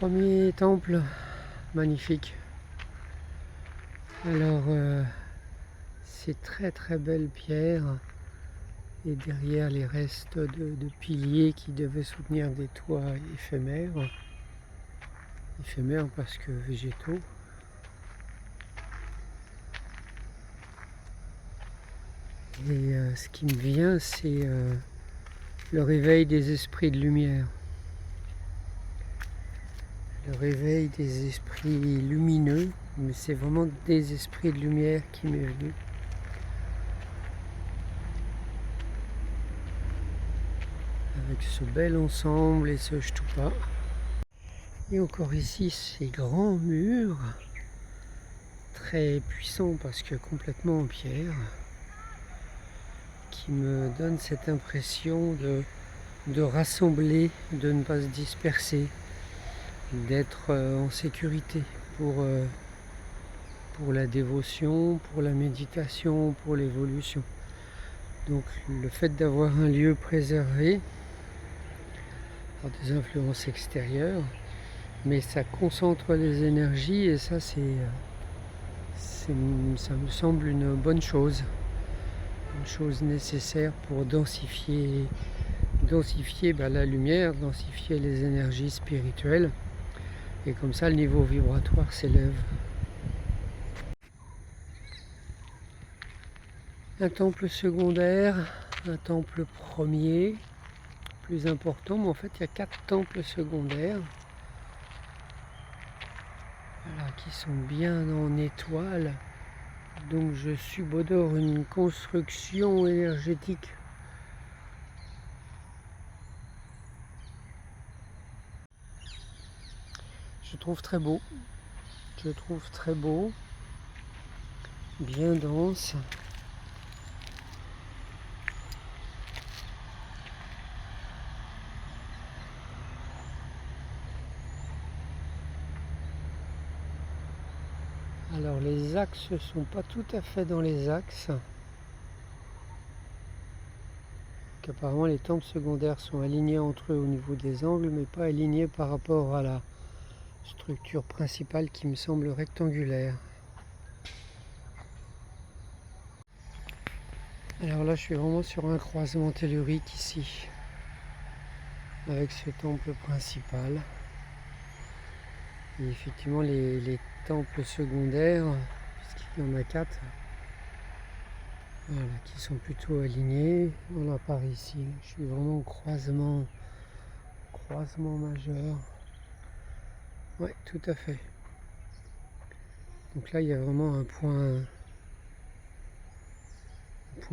Premier temple magnifique. Alors c'est très belle pierre et derrière les restes de piliers qui devaient soutenir des toits éphémères parce que végétaux. Et ce qui me vient, c'est le réveil des esprits de lumière. Le réveil des esprits lumineux, mais c'est vraiment des esprits de lumière qui m'est venu. Avec ce bel ensemble et ce stupa. Et encore ici, ces grands murs, très puissants parce que complètement en pierre, qui me donnent cette impression de rassembler, de ne pas se disperser, d'être en sécurité pour la dévotion, pour la méditation, pour l'évolution. Donc le fait d'avoir un lieu préservé par des influences extérieures, mais ça concentre les énergies et ça ça me semble une bonne chose nécessaire pour densifier la lumière, densifier les énergies spirituelles. Et comme ça, le niveau vibratoire s'élève. Un temple secondaire, un temple premier, plus important, mais en fait, il y a 4 temples secondaires. Voilà, qui sont bien en étoile. Donc, je subodore une construction énergétique. Je trouve très beau, bien dense. Alors les axes ne sont pas tout à fait dans les axes. Apparemment les temples secondaires sont alignés entre eux au niveau des angles, mais pas alignés par rapport à la structure principale qui me semble rectangulaire. Alors là je suis vraiment sur un croisement tellurique ici, avec ce temple principal. Et effectivement les temples secondaires, puisqu'il y en a 4, voilà, qui sont plutôt alignés. Voilà, par ici, je suis vraiment au croisement majeur. Oui, tout à fait. Donc là, il y a vraiment un point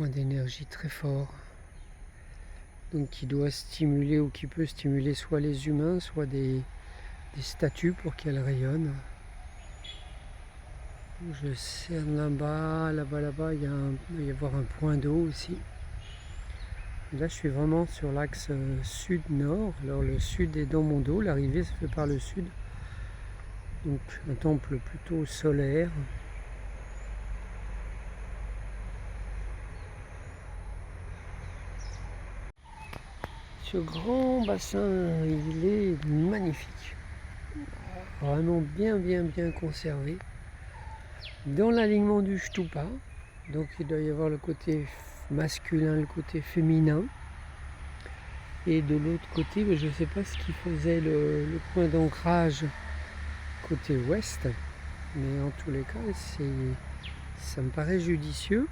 d'énergie très fort. Donc qui doit stimuler ou qui peut stimuler soit les humains, soit des statues pour qu'elles rayonnent. Je cerne là-bas, il va y avoir un point d'eau aussi. Là, je suis vraiment sur l'axe sud-nord. Alors, le sud est dans mon dos, l'arrivée se fait par le sud. Donc, un temple plutôt solaire. Ce grand bassin, il est magnifique. Vraiment bien conservé. Dans l'alignement du stupa, donc il doit y avoir le côté masculin, le côté féminin. Et de l'autre côté, je ne sais pas ce qui faisait le point d'ancrage côté ouest, mais en tous les cas, ça me paraît judicieux.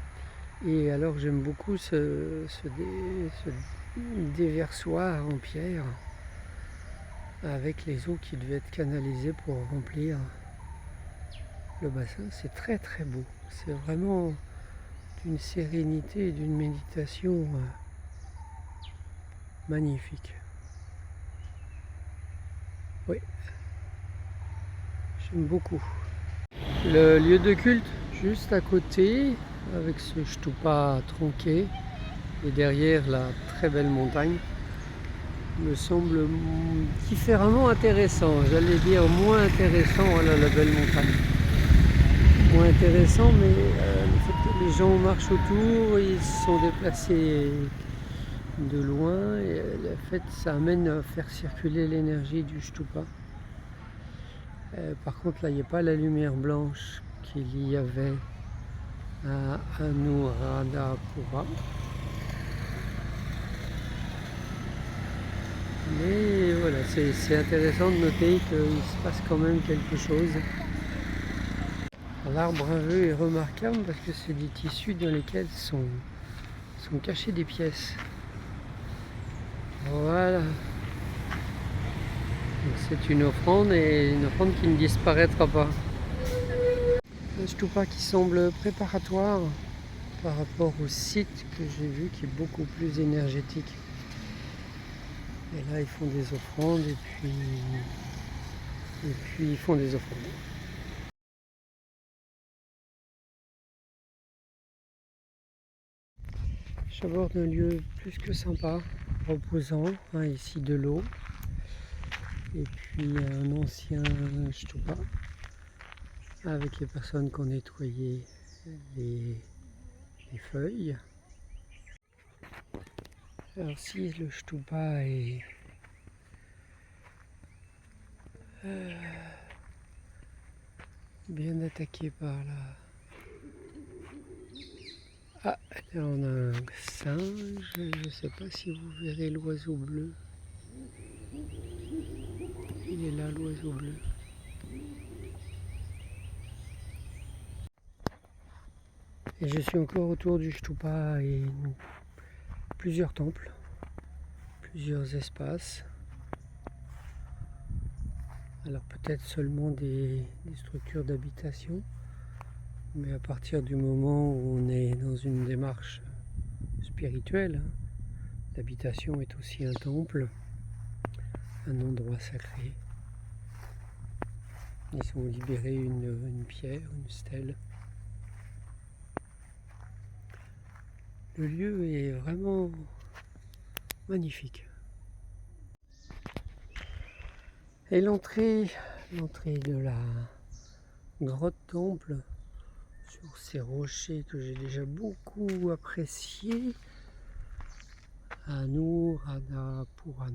Et alors j'aime beaucoup ce déversoir en pierre avec les eaux qui devaient être canalisées pour remplir le bassin. C'est très beau. C'est vraiment d'une sérénité et d'une méditation magnifique. Oui, j'aime beaucoup. Le lieu de culte juste à côté, avec ce stupa tronqué, et derrière la très belle montagne, me semble différemment intéressant. J'allais dire moins intéressant, voilà la belle montagne. Moins intéressant, mais le fait que les gens marchent autour, ils se sont déplacés de loin, et le fait ça amène à faire circuler l'énergie du stupa. Par contre là il n'y a pas la lumière blanche qu'il y avait à Anuradhapura. Mais voilà, c'est intéressant de noter qu'il se passe quand même quelque chose. L'arbre à vœux est remarquable parce que c'est des tissus dans lesquels sont cachées des pièces. Voilà. C'est une offrande et une offrande qui ne disparaîtra pas. Un stupa qui semble préparatoire par rapport au site que j'ai vu qui est beaucoup plus énergétique. Et là ils font des offrandes et puis ils font des offrandes. J'aborde un lieu plus que sympa, reposant, hein, ici de l'eau, et puis un ancien stupa avec les personnes qui ont nettoyé les feuilles. Alors si le stupa est bien attaqué par la... Ah, là on a un singe, je ne sais pas si vous verrez l'oiseau bleu. Il est là l'oiseau bleu. Et je suis encore autour du stupa et plusieurs temples, plusieurs espaces. Alors peut-être seulement des structures d'habitation, mais à partir du moment où on est dans une démarche spirituelle, l'habitation est aussi un temple, un endroit sacré. Ils ont libéré une pierre, une stèle. Le lieu est vraiment magnifique. Et l'entrée de la grotte temple sur ces rochers que j'ai déjà beaucoup appréciés, Anuradhapura,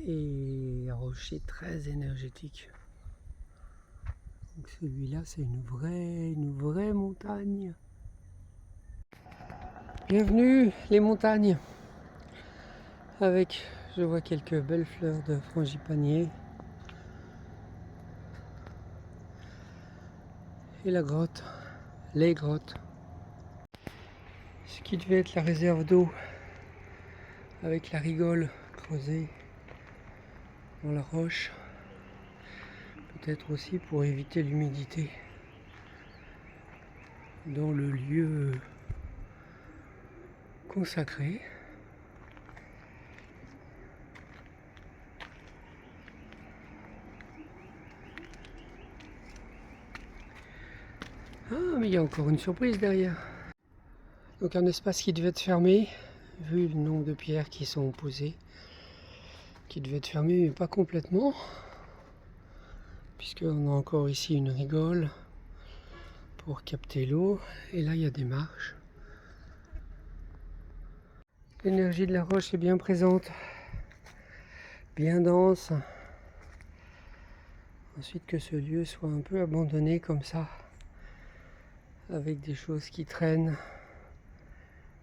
et un rocher très énergétique. Donc celui-là c'est une vraie montagne. Bienvenue les montagnes, avec je vois quelques belles fleurs de frangipanier. Et la grotte, les grottes. Ce qui devait être la réserve d'eau avec la rigole creusée dans la roche. Peut-être aussi pour éviter l'humidité dans le lieu consacré. Ah, mais il y a encore une surprise derrière. Donc un espace qui devait être fermé, vu le nombre de pierres qui sont posées, qui devait être fermé, mais pas complètement, puisqu'on a encore ici une rigole pour capter l'eau, et là il y a des marches. L'énergie de la roche est bien présente, bien dense. Ensuite que ce lieu soit un peu abandonné comme ça, avec des choses qui traînent,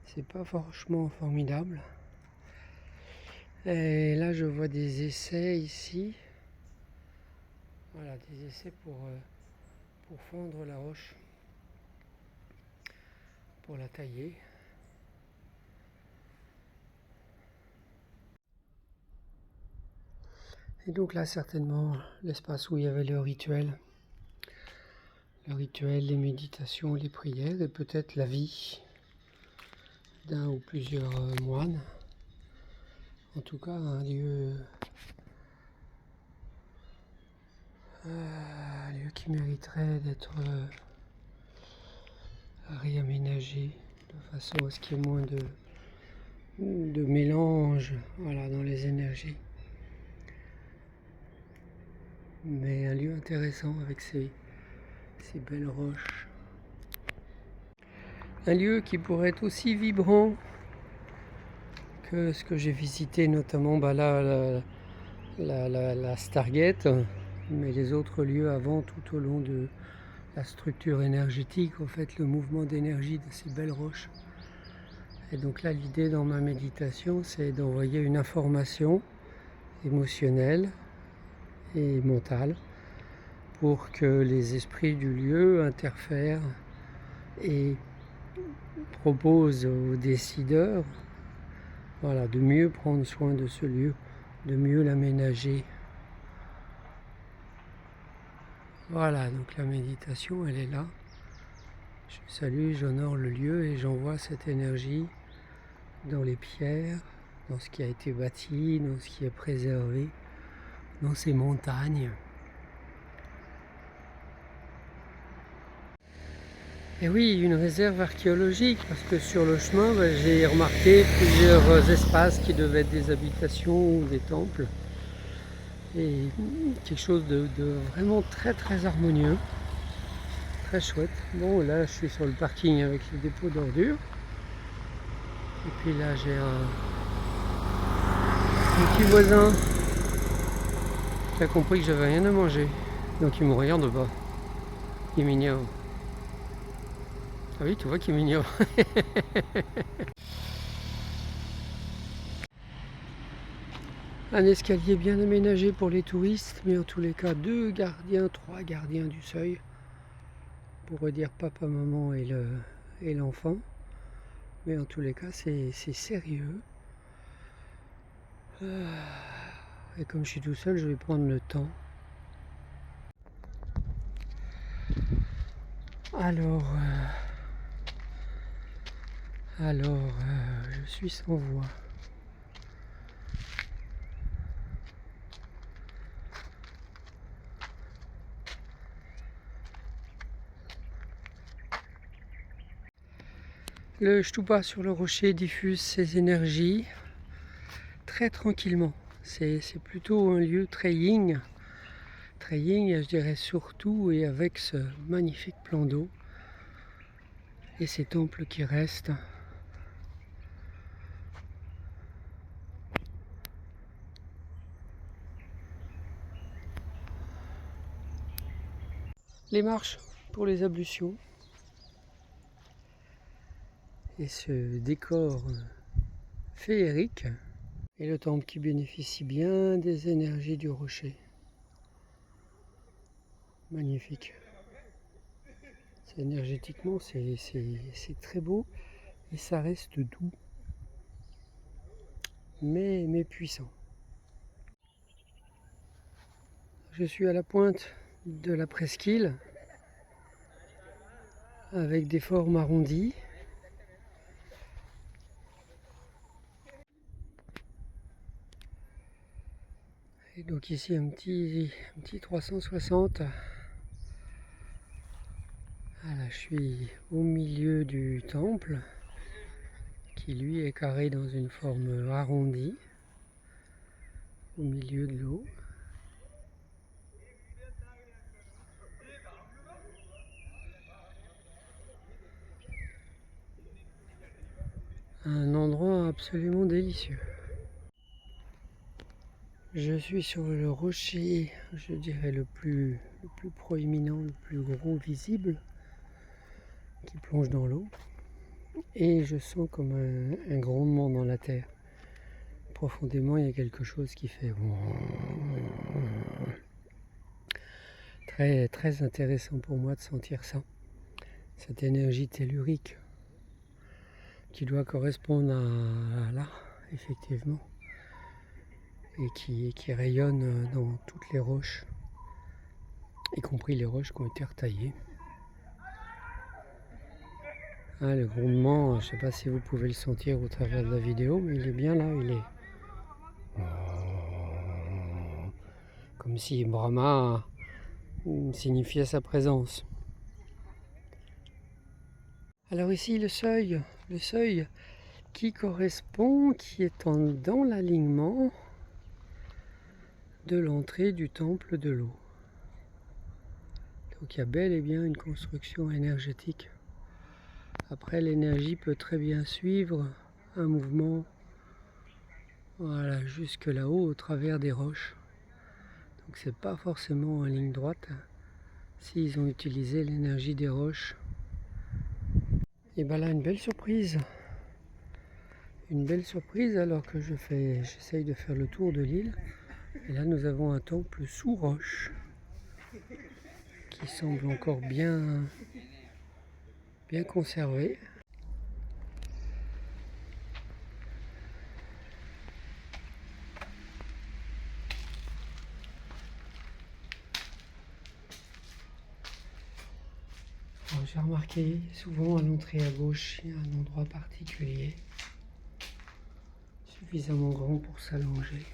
c'est pas franchement formidable. Et là je vois des essais ici, voilà, des essais pour fendre la roche, pour la tailler. Et donc là certainement l'espace où il y avait le rituel, les méditations, les prières et peut-être la vie d'un ou plusieurs moines. En tout cas un lieu qui mériterait d'être réaménagé de façon à ce qu'il y ait moins de mélange, voilà, dans les énergies. Mais un lieu intéressant avec ces belles roches. Un lieu qui pourrait être aussi vibrant que ce que j'ai visité, notamment là, la Stargate, mais les autres lieux avant, tout au long de la structure énergétique, en fait, le mouvement d'énergie de ces belles roches. Et donc là, l'idée dans ma méditation, c'est d'envoyer une information émotionnelle et mentale pour que les esprits du lieu interfèrent et proposent aux décideurs, voilà, de mieux prendre soin de ce lieu, de mieux l'aménager. Voilà, donc la méditation, elle est là. Je salue, j'honore le lieu et j'envoie cette énergie dans les pierres, dans ce qui a été bâti, dans ce qui est préservé, dans ces montagnes. Et oui, une réserve archéologique, parce que sur le chemin, j'ai remarqué plusieurs espaces qui devaient être des habitations ou des temples. Et quelque chose de vraiment très très harmonieux, très chouette. Bon, là je suis sur le parking avec les dépôts d'ordures. Et puis là j'ai un petit voisin qui a compris que j'avais rien à manger. Donc il me regarde pas. Il m'ignore. Ah oui, tu vois qu'il m'ignore. Un escalier bien aménagé pour les touristes, mais en tous les cas 2 gardiens, 3 gardiens du seuil, pour redire papa, maman et l'enfant. Mais en tous les cas c'est sérieux. Et comme je suis tout seul, je vais prendre le temps. Alors, je suis sans voix. Le Stupa sur le rocher diffuse ses énergies très tranquillement. C'est plutôt un lieu très yin, je dirais surtout, et avec ce magnifique plan d'eau et ces temples qui restent. Les marches pour les ablutions et ce décor féerique et le temple qui bénéficie bien des énergies du rocher. Magnifique. Énergétiquement, c'est très beau et ça reste doux, mais puissant. Je suis à la pointe de la presqu'île avec des formes arrondies. Et donc ici un petit 360. Voilà, je suis au milieu du temple qui lui est carré dans une forme arrondie au milieu de l'eau. Un endroit absolument délicieux. Je suis sur le rocher, je dirais le plus proéminent, le plus gros visible, qui plonge dans l'eau. Et je sens comme un grondement dans la terre. Profondément, il y a quelque chose qui fait très, très intéressant pour moi de sentir ça. Cette énergie tellurique qui doit correspondre à là, effectivement. Et qui rayonne dans toutes les roches, y compris les roches qui ont été retaillées. Ah, le grondement, je ne sais pas si vous pouvez le sentir au travers de la vidéo, mais il est bien là, il est comme si Brahma signifiait sa présence. Alors ici le seuil qui correspond, qui est dans l'alignement de l'entrée du temple de l'eau. Donc il y a bel et bien une construction énergétique. Après, l'énergie peut très bien suivre un mouvement, voilà, jusque là-haut au travers des roches. Donc c'est pas forcément en ligne droite. S'ils ont utilisé l'énergie des roches. Et ben là, une belle surprise. Une belle surprise alors que j'essaye de faire le tour de l'île. Et là, nous avons un temple sous roche qui semble encore bien conservé. J'ai remarqué souvent à l'entrée à gauche, il y a un endroit particulier, suffisamment grand pour s'allonger.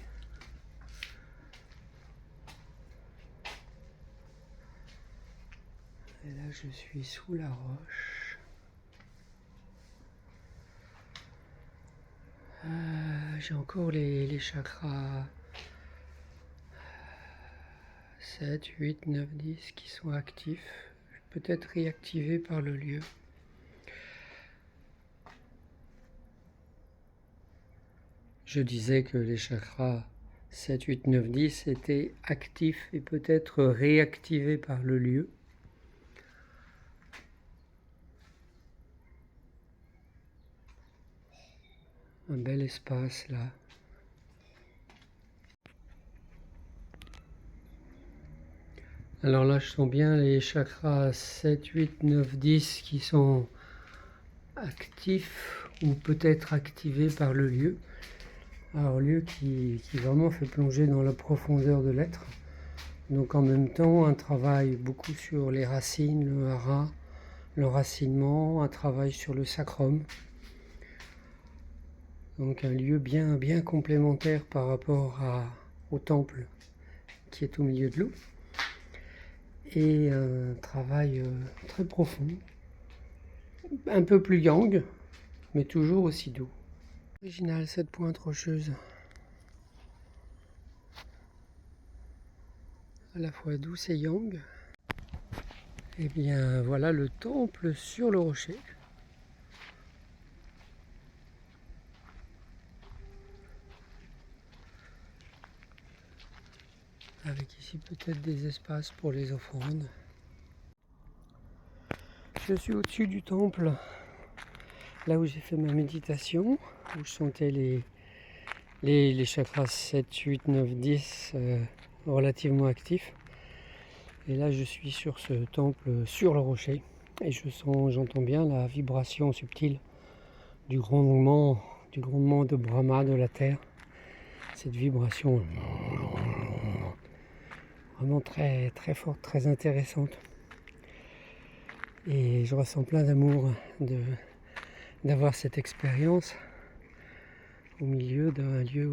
Et là, je suis sous la roche. J'ai encore les chakras 7, 8, 9, 10 qui sont actifs, peut-être réactivés par le lieu. Je disais que les chakras 7, 8, 9, 10 étaient actifs et peut-être réactivés par le lieu. Un bel espace là. Alors là, je sens bien les chakras 7, 8, 9, 10 qui sont actifs ou peut-être activés par le lieu. Alors, lieu qui vraiment fait plonger dans la profondeur de l'être. Donc en même temps, un travail beaucoup sur les racines, le hara, le racinement, un travail sur le sacrum. Donc un lieu bien complémentaire par rapport au temple qui est au milieu de l'eau. Et un travail très profond, un peu plus yang, mais toujours aussi doux. Original cette pointe rocheuse, à la fois douce et yang. Et bien voilà le temple sur le rocher. Avec ici peut-être des espaces pour les offrandes. Je suis au-dessus du temple, là où j'ai fait ma méditation, où je sentais les chakras 7, 8, 9, 10 relativement actifs. Et là je suis sur ce temple sur le rocher et j'entends bien la vibration subtile du grondement de Brahma de la terre. Cette vibration vraiment très forte, très intéressante. Et je ressens plein d'amour d'avoir cette expérience au milieu d'un lieu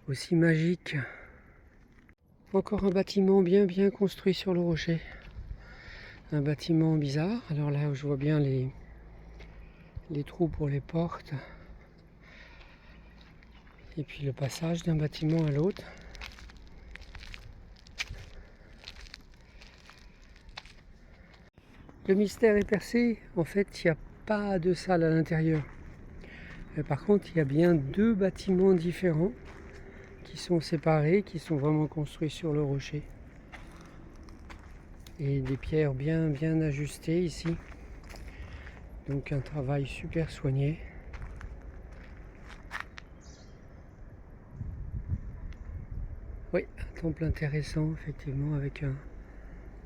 aussi magique. Encore un bâtiment bien construit sur le rocher. Un bâtiment bizarre. Alors là où je vois bien les trous pour les portes. Et puis le passage d'un bâtiment à l'autre. Le mystère est percé. En fait, il n'y a pas de salle à l'intérieur. Par contre, il y a bien deux bâtiments différents qui sont séparés, qui sont vraiment construits sur le rocher. Et des pierres bien ajustées ici. Donc un travail super soigné. Oui, un temple intéressant, effectivement, avec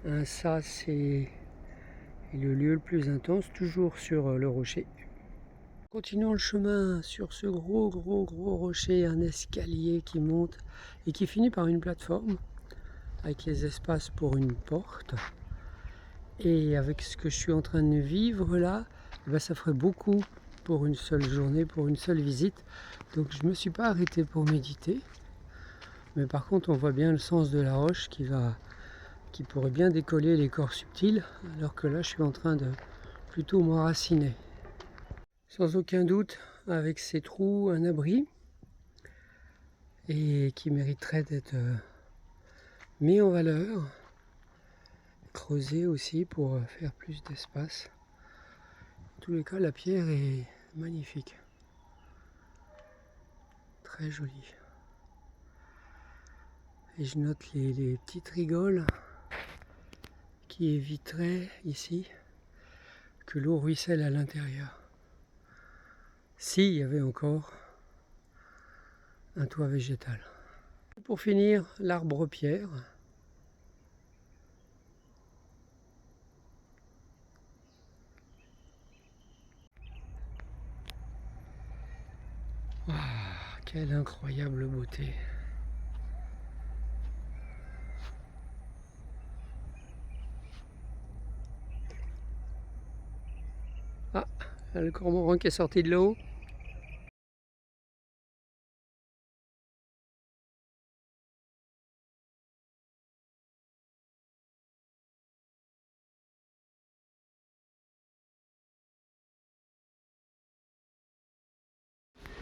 un sas et le lieu le plus intense, toujours sur le rocher. Continuons le chemin sur ce gros rocher, un escalier qui monte et qui finit par une plateforme avec les espaces pour une porte. Et avec ce que je suis en train de vivre là, ça ferait beaucoup pour une seule journée, pour une seule visite. Donc je ne me suis pas arrêté pour méditer. Mais par contre, on voit bien le sens de la roche qui pourrait bien décoller les corps subtils, alors que là, je suis en train de plutôt m'enraciner. Sans aucun doute, avec ces trous, un abri, et qui mériterait d'être mis en valeur, creusé aussi pour faire plus d'espace. En tous les cas, la pierre est magnifique, très jolie. Et je note les petites rigoles qui éviteraient ici que l'eau ruisselle à l'intérieur. S'il y avait encore un toit végétal. Pour finir, l'arbre pierre. Ah, quelle incroyable beauté. Ah, le cormoran qui est sorti de l'eau.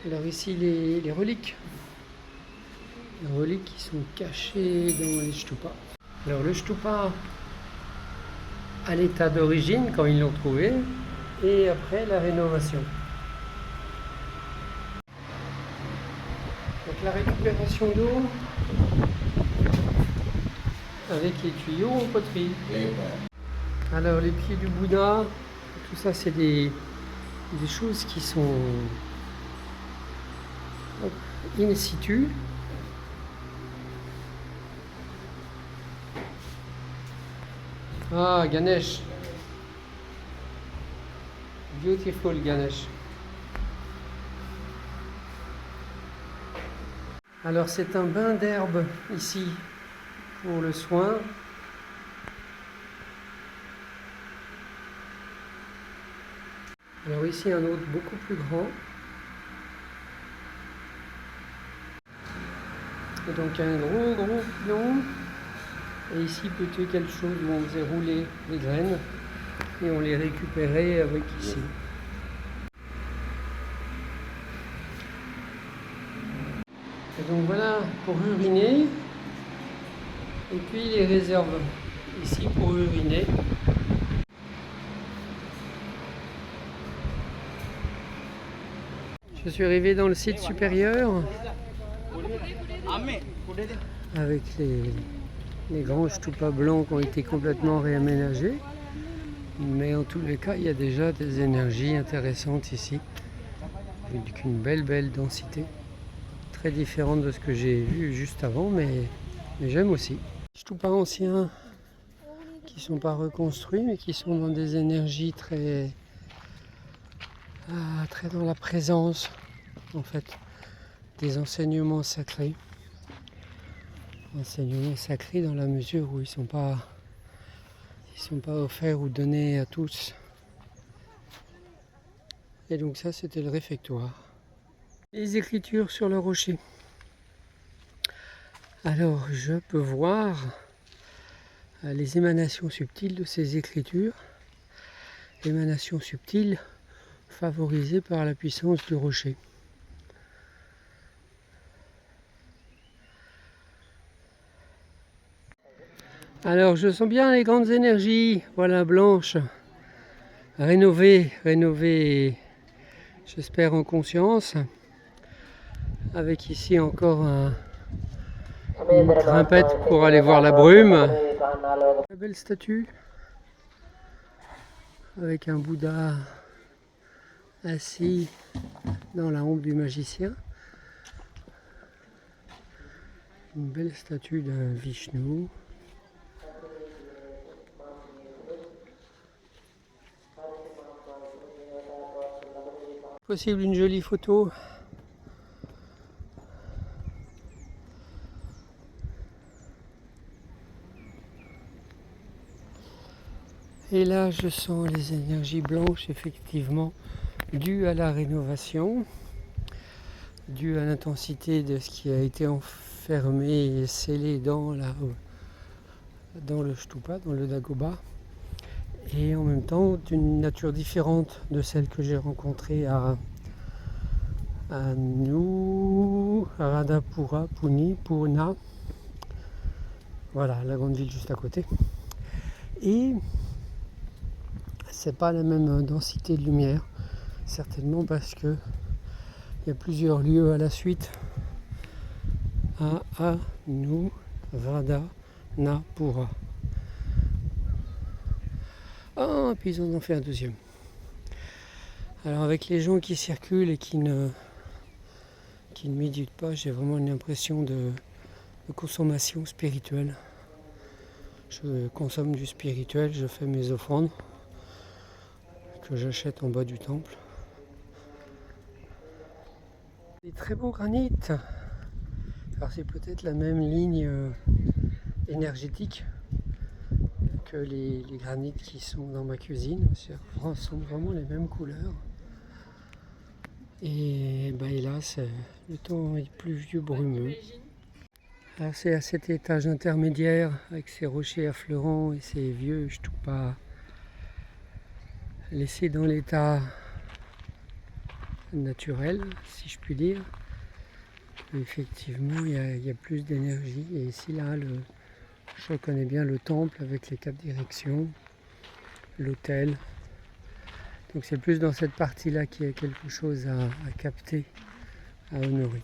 Alors ici les reliques. Les reliques qui sont cachées dans les stupas. Alors le stupa à l'état d'origine quand ils l'ont trouvé et après la rénovation. Donc la récupération d'eau avec les tuyaux en poterie. Alors les pieds du Bouddha, tout ça c'est des choses qui sont in situ. Ah, Ganesh. Beautiful Ganesh. Alors c'est un bain d'herbe ici pour le soin. Alors ici un autre beaucoup plus grand. Et donc un gros pilon. Et ici peut-être quelque chose où on faisait rouler les graines et on les récupérait avec ici. Et donc voilà pour uriner. Et puis les réserves ici pour uriner. Je suis arrivé dans le site supérieur avec les grands stupas blancs qui ont été complètement réaménagés. Mais en tous les cas, il y a déjà des énergies intéressantes ici. Avec une belle densité. Très différente de ce que j'ai vu juste avant, mais j'aime aussi. Stupas anciens qui ne sont pas reconstruits, mais qui sont dans des énergies très dans la présence, en fait, des enseignements sacrés. Enseignements sacrés dans la mesure où ils sont pas offerts ou donnés à tous. Et donc ça, c'était le réfectoire. Les écritures sur le rocher. Alors, je peux voir les émanations subtiles de ces écritures. Émanations subtiles favorisées par la puissance du rocher. Alors, je sens bien les grandes énergies, voilà, blanches, rénovées, j'espère en conscience, avec ici encore une grimpette pour aller voir la brume. Une belle statue, avec un Bouddha assis dans la ombre du magicien. Une belle statue d'un Vishnu. Possible une jolie photo. Et là, je sens les énergies blanches, effectivement, dues à la rénovation, dues à l'intensité de ce qui a été enfermé et scellé dans le stupa, dans le dagoba. Et en même temps d'une nature différente de celle que j'ai rencontrée à Radhapura, Purna, voilà, la grande ville juste à côté. Et c'est pas la même densité de lumière, certainement parce que il y a plusieurs lieux à la suite à Vardhanapura. Ah, puis ils en ont fait un deuxième. Alors avec les gens qui circulent et qui ne méditent pas, j'ai vraiment une impression de consommation spirituelle. Je consomme du spirituel, je fais mes offrandes que j'achète en bas du temple. Des très beaux granites. Alors c'est peut-être la même ligne énergétique que les granites qui sont dans ma cuisine. Ce sont vraiment les mêmes couleurs. Et hélas, le temps est pluvieux, brumeux. Alors c'est à cet étage intermédiaire avec ces rochers affleurants et ces vieux stupas laissés dans l'état naturel, si je puis dire. Effectivement, il y a plus d'énergie. Et ici, là, je reconnais bien le temple avec les 4 directions, l'autel. Donc c'est plus dans cette partie-là qu'il y a quelque chose à capter, à honorer.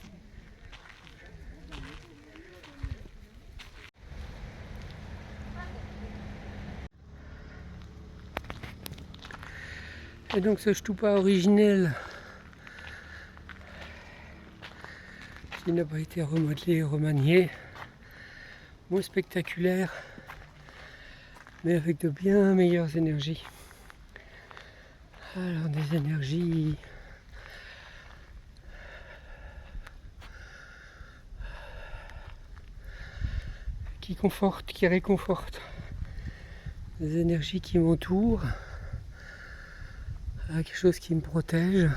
Et donc ce stupa originel qui n'a pas été remodelé, remanié, moins spectaculaire, mais avec de bien meilleures énergies. Alors des énergies qui confortent, qui réconfortent, des énergies qui m'entourent, quelque chose qui me protège.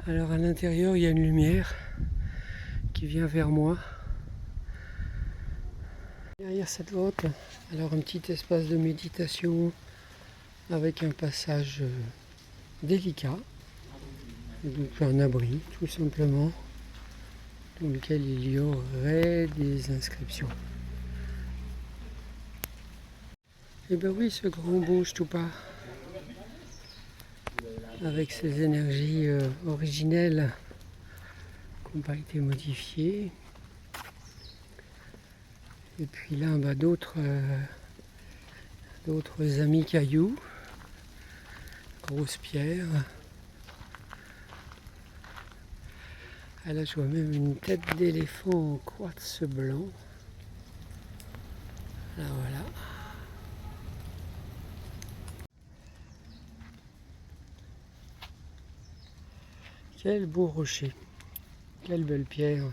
Alors à l'intérieur il y a une lumière qui vient vers moi. Derrière cette grotte, alors un petit espace de méditation avec un passage délicat, donc un abri tout simplement, dans lequel il y aurait des inscriptions. Et ben oui, ce grand beau stupa, avec ses énergies originelles qui n'ont pas été modifiées. Et puis là, d'autres amis cailloux, grosses pierres. Ah là, je vois même une tête d'éléphant en quartz blanc. Là, voilà. Quel beau rocher. Quelle belle pierre.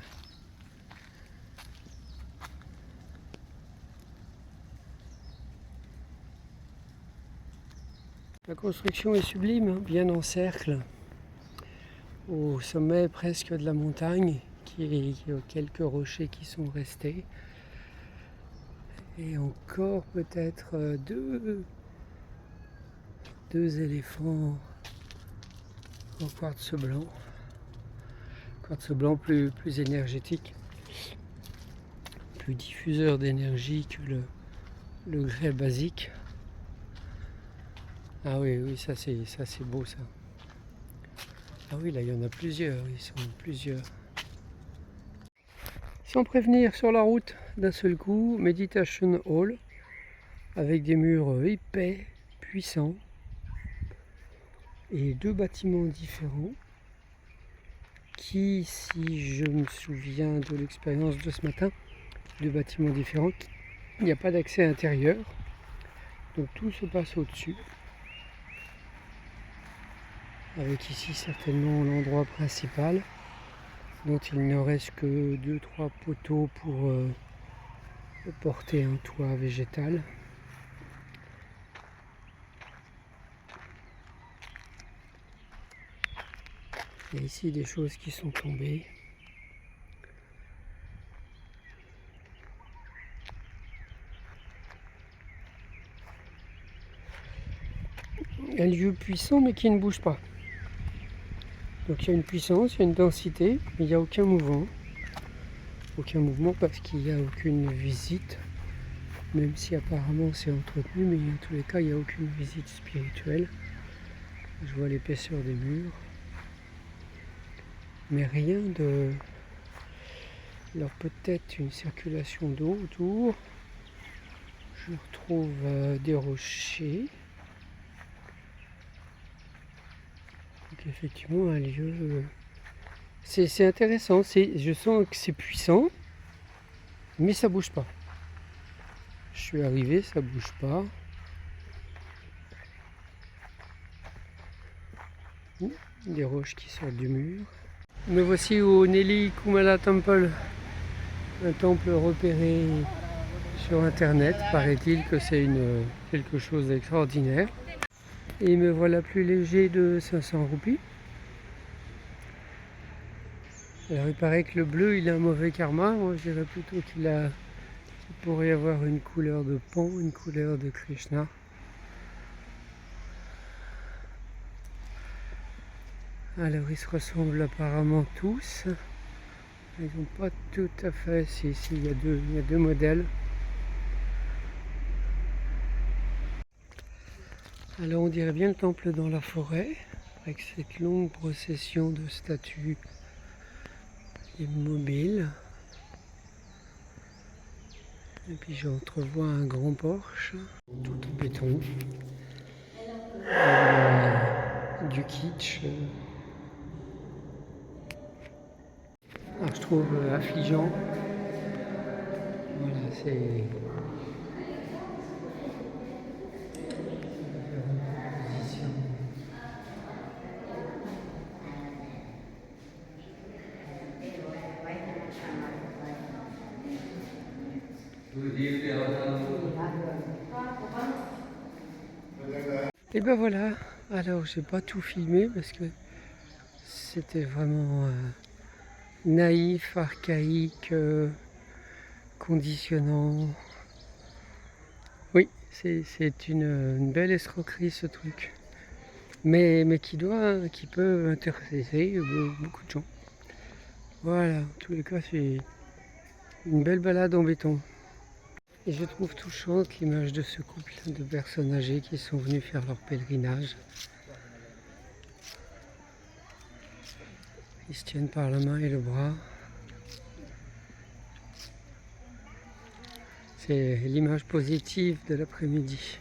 La construction est sublime, bien en cercle, au sommet presque de la montagne, qui a quelques rochers qui sont restés. Et encore peut-être deux éléphants en quartz blanc. Quartz blanc plus énergétique, plus diffuseur d'énergie que le grès basique. Ah oui, ça c'est beau ça. Ah oui, là il y en a plusieurs, ils sont plusieurs. Sans prévenir, sur la route, d'un seul coup, Meditation Hall, avec des murs épais, puissants, et 2 bâtiments différents, qui, si je me souviens de l'expérience de ce matin, 2 bâtiments différents, il n'y a pas d'accès intérieur, donc tout se passe au-dessus. Avec ici certainement l'endroit principal, dont il ne reste que 2-3 poteaux pour porter un toit végétal. Il y a ici des choses qui sont tombées. Un lieu puissant mais qui ne bouge pas. Donc il y a une puissance, il y a une densité, mais il n'y a aucun mouvement. Aucun mouvement parce qu'il n'y a aucune visite, même si apparemment c'est entretenu, mais en tous les cas il n'y a aucune visite spirituelle. Je vois l'épaisseur des murs, mais rien Alors peut-être une circulation d'eau autour. Je retrouve des rochers. Donc effectivement un lieu... C'est intéressant, je sens que c'est puissant, mais ça bouge pas. Je suis arrivé, ça bouge pas. Des roches qui sortent du mur. Me voici au Nelly Kumala Temple, un temple repéré sur internet. Paraît-il que c'est quelque chose d'extraordinaire. Et me voilà plus léger de 500 roupies. Alors il paraît que le bleu il a un mauvais karma. Moi je dirais plutôt qu'il pourrait avoir une couleur de pan, une couleur de Krishna. Alors ils se ressemblent apparemment tous. Ils n'ont pas tout à fait. Si, il y a deux modèles. Alors on dirait bien le temple dans la forêt, avec cette longue procession de statues immobiles. Et puis j'entrevois un grand porche, tout en béton. Du kitsch. Alors je trouve affligeant. Voilà, c'est... Et ben voilà, alors j'ai pas tout filmé parce que c'était vraiment naïf, archaïque, conditionnant. Oui, c'est une belle escroquerie ce truc, mais qui peut intéresser beaucoup de gens. Voilà, en tous les cas c'est une belle balade en béton. Et je trouve touchante l'image de ce couple de personnes âgées qui sont venues faire leur pèlerinage. Ils se tiennent par la main et le bras. C'est l'image positive de l'après-midi.